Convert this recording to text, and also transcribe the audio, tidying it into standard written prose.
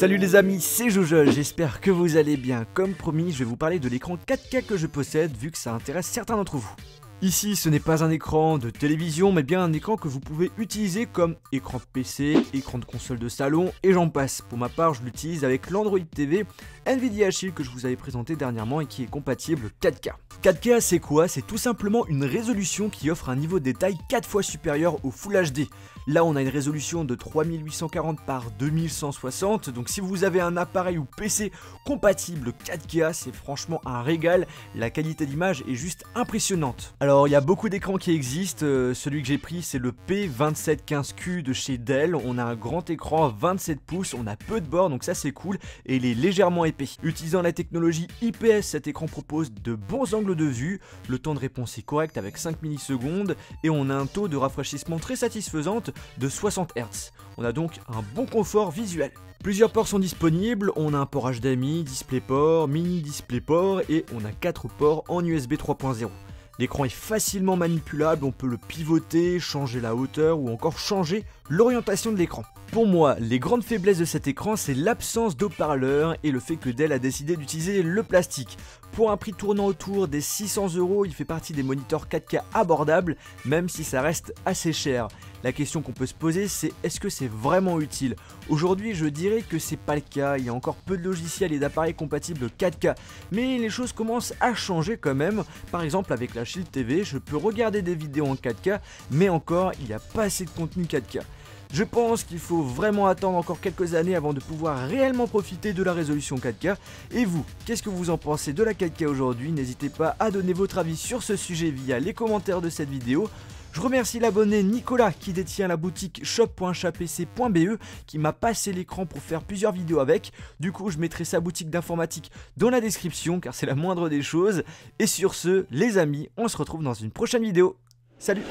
Salut les amis, c'est Jojo, j'espère que vous allez bien. Comme promis, je vais vous parler de l'écran 4K que je possède, vu que ça intéresse certains d'entre vous. Ici, ce n'est pas un écran de télévision, mais bien un écran que vous pouvez utiliser comme écran de PC, écran de console de salon, et j'en passe. Pour ma part, je l'utilise avec l'Android TV Nvidia Shield que je vous avais présenté dernièrement et qui est compatible 4K. 4K, c'est quoi? C'est tout simplement une résolution qui offre un niveau de détail 4 fois supérieur au Full HD. Là, on a une résolution de 3840 par 2160, donc si vous avez un appareil ou PC compatible 4K, c'est franchement un régal, la qualité d'image est juste impressionnante. Alors, il y a beaucoup d'écrans qui existent, celui que j'ai pris c'est le P2715Q de chez Dell, on a un grand écran 27 pouces, on a peu de bords, donc ça c'est cool, et il est légèrement épais. Utilisant la technologie IPS, cet écran propose de bons angles de vue, le temps de réponse est correct avec 5 millisecondes, et on a un taux de rafraîchissement très satisfaisant de 60 Hz. On a donc un bon confort visuel. Plusieurs ports sont disponibles, on a un port HDMI, DisplayPort, mini DisplayPort et on a 4 ports en USB 3.0. L'écran est facilement manipulable, on peut le pivoter, changer la hauteur ou encore changer l'orientation de l'écran. Pour moi, les grandes faiblesses de cet écran, c'est l'absence d'haut-parleur et le fait que Dell a décidé d'utiliser le plastique. Pour un prix tournant autour des 600 €, il fait partie des moniteurs 4K abordables, même si ça reste assez cher. La question qu'on peut se poser, c'est est-ce que c'est vraiment utile? Aujourd'hui, je dirais que c'est pas le cas, il y a encore peu de logiciels et d'appareils compatibles 4K, mais les choses commencent à changer quand même. Par exemple, avec la Shield TV, je peux regarder des vidéos en 4K, mais encore, il n'y a pas assez de contenu 4K. Je pense qu'il faut vraiment attendre encore quelques années avant de pouvoir réellement profiter de la résolution 4K. Et vous, qu'est-ce que vous en pensez de la 4K aujourd'hui? N'hésitez pas à donner votre avis sur ce sujet via les commentaires de cette vidéo. Je remercie l'abonné Nicolas qui détient la boutique shop.chapc.be qui m'a passé l'écran pour faire plusieurs vidéos avec. Du coup, je mettrai sa boutique d'informatique dans la description car c'est la moindre des choses. Et sur ce, les amis, on se retrouve dans une prochaine vidéo. Salut!